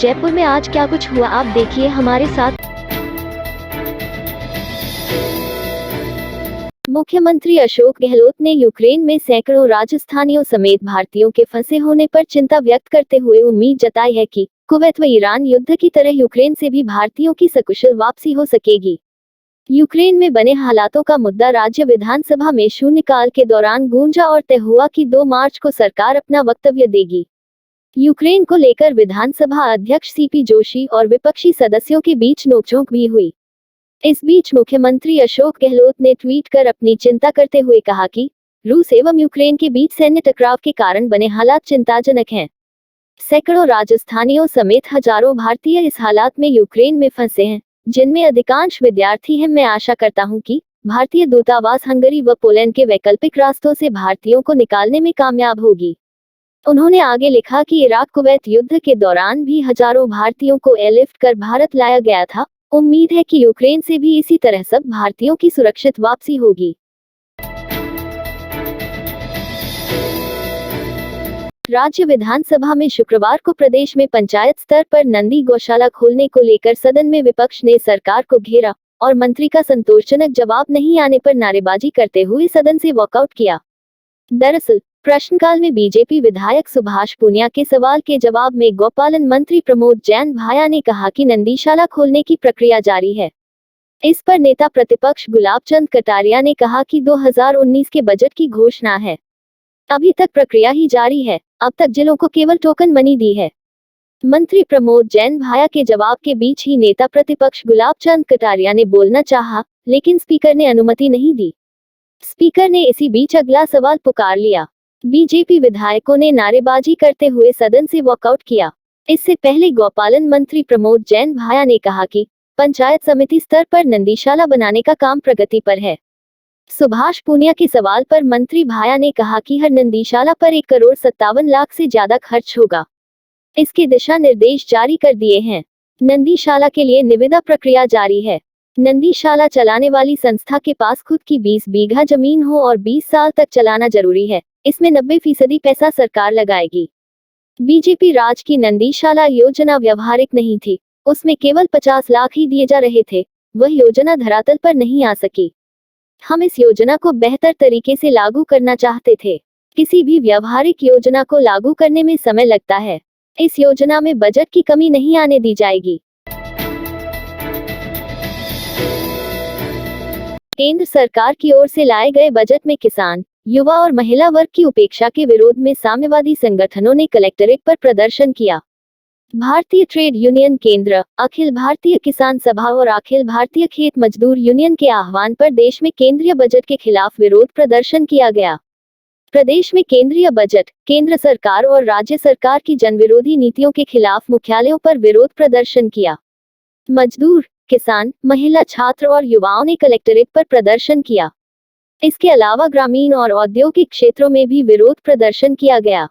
जयपुर में आज क्या कुछ हुआ, आप देखिए हमारे साथ। मुख्यमंत्री अशोक गहलोत ने यूक्रेन में सैकड़ों राजस्थानियों समेत भारतीयों के फंसे होने पर चिंता व्यक्त करते हुए उम्मीद जताई है कि कुवैत व ईरान युद्ध की तरह यूक्रेन से भी भारतीयों की सकुशल वापसी हो सकेगी। यूक्रेन में बने हालातों का मुद्दा राज्य विधानसभा में शून्यकाल के दौरान गूंजा और तय हुआ कि 2 मार्च को सरकार अपना वक्तव्य देगी। यूक्रेन को लेकर विधानसभा अध्यक्ष सीपी जोशी और विपक्षी सदस्यों के बीच नोकझोंक भी हुई। इस बीच मुख्यमंत्री अशोक गहलोत ने ट्वीट कर अपनी चिंता करते हुए कहा कि रूस एवं यूक्रेन के बीच सैन्य टकराव के कारण बने हालात चिंताजनक हैं। सैकड़ों राजस्थानियों समेत हजारों भारतीय इस हालात में यूक्रेन में फंसे हैं, जिनमें अधिकांश विद्यार्थी हैं। मैं आशा करता हूं कि भारतीय दूतावास हंगरी व पोलैंड के वैकल्पिक रास्तों से भारतीयों को निकालने में कामयाब होगी। उन्होंने आगे लिखा कि इराक कुवैत युद्ध के दौरान भी हजारों भारतीयों को एयरलिफ्ट कर भारत लाया गया था। उम्मीद है कि यूक्रेन से भी इसी तरह सब भारतीयों की सुरक्षित वापसी होगी। राज्य विधानसभा में शुक्रवार को प्रदेश में पंचायत स्तर पर नंदी गौशाला खोलने को लेकर सदन में विपक्ष ने सरकार को घेरा और मंत्री का संतोषजनक जवाब नहीं आने पर नारेबाजी करते हुए सदन से वॉकआउट किया। दरअसल प्रश्नकाल में बीजेपी विधायक सुभाष पूनिया के सवाल के जवाब में गौपालन मंत्री प्रमोद जैन भाया ने कहा कि नंदीशाला खोलने की प्रक्रिया जारी है। इस पर नेता प्रतिपक्ष गुलाब चंद कटारिया ने कहा कि 2019 के बजट की घोषणा है, अभी तक प्रक्रिया ही जारी है, अब तक जिलों को केवल टोकन मनी दी है। मंत्री प्रमोद जैन भाया के जवाब के बीच ही नेता प्रतिपक्ष गुलाब चंद कटारिया ने बोलना चाहा, लेकिन स्पीकर ने अनुमति नहीं दी। स्पीकर ने इसी बीच अगला सवाल पुकार लिया। बीजेपी विधायकों ने नारेबाजी करते हुए सदन से वॉकआउट किया। इससे पहले गौपालन मंत्री प्रमोद जैन भाया ने कहा कि पंचायत समिति स्तर पर नंदीशाला बनाने का काम प्रगति पर है। सुभाष पूनिया के सवाल पर मंत्री भाया ने कहा कि हर नंदीशाला पर 1,57,00,000 से ज्यादा खर्च होगा। इसके दिशा निर्देश जारी कर दिए हैं। नंदीशाला के लिए निविदा प्रक्रिया जारी है। नंदीशाला चलाने वाली संस्था के पास खुद की 20 बीघा जमीन हो और 20 साल तक चलाना जरूरी है। इसमें 90% पैसा सरकार लगाएगी। बीजेपी राज की नंदीशाला योजना व्यवहारिक नहीं थी, उसमें केवल 50 लाख ही दिए जा रहे थे। वह योजना धरातल पर नहीं आ सकी। हम इस योजना को बेहतर तरीके से लागू करना चाहते थे। किसी भी व्यवहारिक योजना को लागू करने में समय लगता है। इस योजना में बजट की कमी नहीं आने दी जाएगी। केंद्र सरकार की ओर से लाए गए बजट में किसान, युवा और महिला वर्ग की उपेक्षा के विरोध में साम्यवादी संगठनों ने कलेक्ट्रेट पर प्रदर्शन किया। भारतीय ट्रेड यूनियन केंद्र, अखिल भारतीय किसान सभा और अखिल भारतीय खेत मजदूर यूनियन के आह्वान पर देश में केंद्रीय बजट के खिलाफ विरोध प्रदर्शन किया गया। प्रदेश में केंद्रीय बजट, केंद्र सरकार और राज्य सरकार की जनविरोधी नीतियों के खिलाफ मुख्यालयों पर विरोध प्रदर्शन किया। मजदूर, किसान, महिला, छात्र और युवाओं ने कलेक्ट्रेट पर प्रदर्शन किया। इसके अलावा ग्रामीण और औद्योगिक क्षेत्रों में भी विरोध प्रदर्शन किया गया।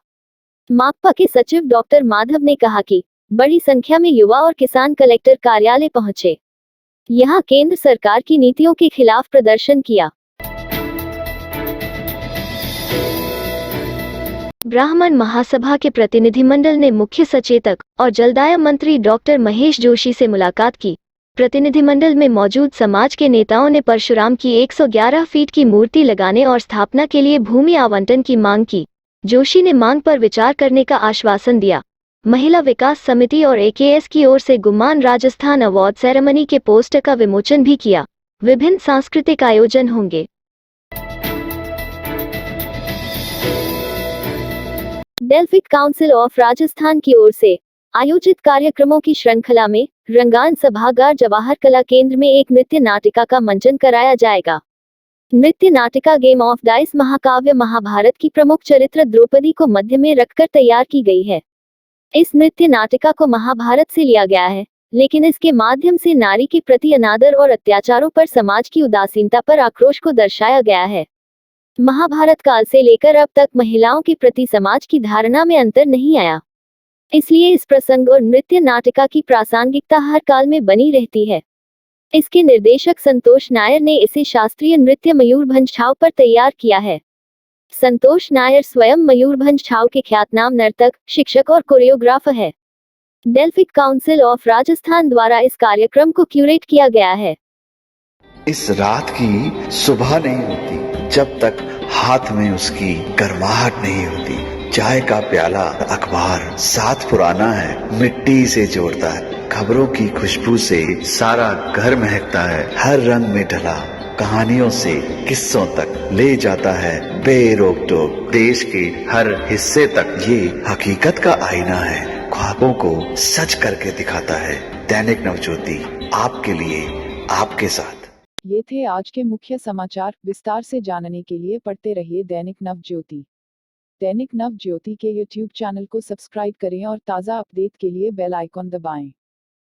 माकपा के सचिव डॉक्टर माधव ने कहा कि बड़ी संख्या में युवा और किसान कलेक्टर कार्यालय पहुंचे। यहां केंद्र सरकार की नीतियों के खिलाफ प्रदर्शन किया। ब्राह्मण महासभा के प्रतिनिधिमंडल ने मुख्य सचेतक और जलदाय मंत्री डॉक्टर महेश जोशी से मुलाकात की। प्रतिनिधिमंडल में मौजूद समाज के नेताओं ने परशुराम की 111 फीट की मूर्ति लगाने और स्थापना के लिए भूमि आवंटन की मांग की। जोशी ने मांग पर विचार करने का आश्वासन दिया। महिला विकास समिति और एकेएस की ओर से गुमान राजस्थान अवार्ड सेरेमनी के पोस्टर का विमोचन भी किया। विभिन्न सांस्कृतिक आयोजन होंगे। डेल्फिक काउंसिल ऑफ राजस्थान की ओर से आयोजित कार्यक्रमों की श्रृंखला में रंगान सभागार जवाहर कला केंद्र में एक नृत्य नाटिका का मंचन कराया जाएगा। नृत्य नाटिका गेम ऑफ डाइस महाकाव्य महाभारत की प्रमुख चरित्र द्रौपदी को मध्य में रखकर तैयार की गई है। इस नृत्य नाटिका को महाभारत से लिया गया है, लेकिन इसके माध्यम से नारी के प्रति अनादर और अत्याचारों पर समाज की उदासीनता पर आक्रोश को दर्शाया गया है। महाभारत काल से लेकर अब तक महिलाओं के प्रति समाज की धारणा में अंतर नहीं आया, इसलिए इस प्रसंग और नृत्य नाटिका की प्रासंगिकता हर काल में बनी रहती है। इसके निर्देशक संतोष नायर ने इसे शास्त्रीय नृत्य मयूरभंज छाव पर तैयार किया है। संतोष नायर स्वयं मयूरभंज छाव के ख्यातनाम नर्तक, शिक्षक और कोरियोग्राफर है। डेल्फिक काउंसिल ऑफ राजस्थान द्वारा इस कार्यक्रम को क्यूरेट किया गया है। इस रात की सुबह नहीं होती जब तक हाथ में उसकी गर्माहट नहीं होती। चाय का प्याला, अखबार साथ पुराना है, मिट्टी से जोड़ता है। खबरों की खुशबू से सारा घर महकता है। हर रंग में ढला कहानियों से किस्सों तक ले जाता है बेरोक टोक। देश के हर हिस्से तक ये हकीकत का आईना है, ख्वाबों को सच करके दिखाता है। दैनिक नवज्योति, आपके लिए, आपके साथ। ये थे आज के मुख्य समाचार। विस्तार से जानने के लिए पढ़ते रहिए दैनिक नवज्योति। दैनिक नवज्योति के YouTube चैनल को सब्सक्राइब करें और ताज़ा अपडेट के लिए बेल आइकॉन दबाएं।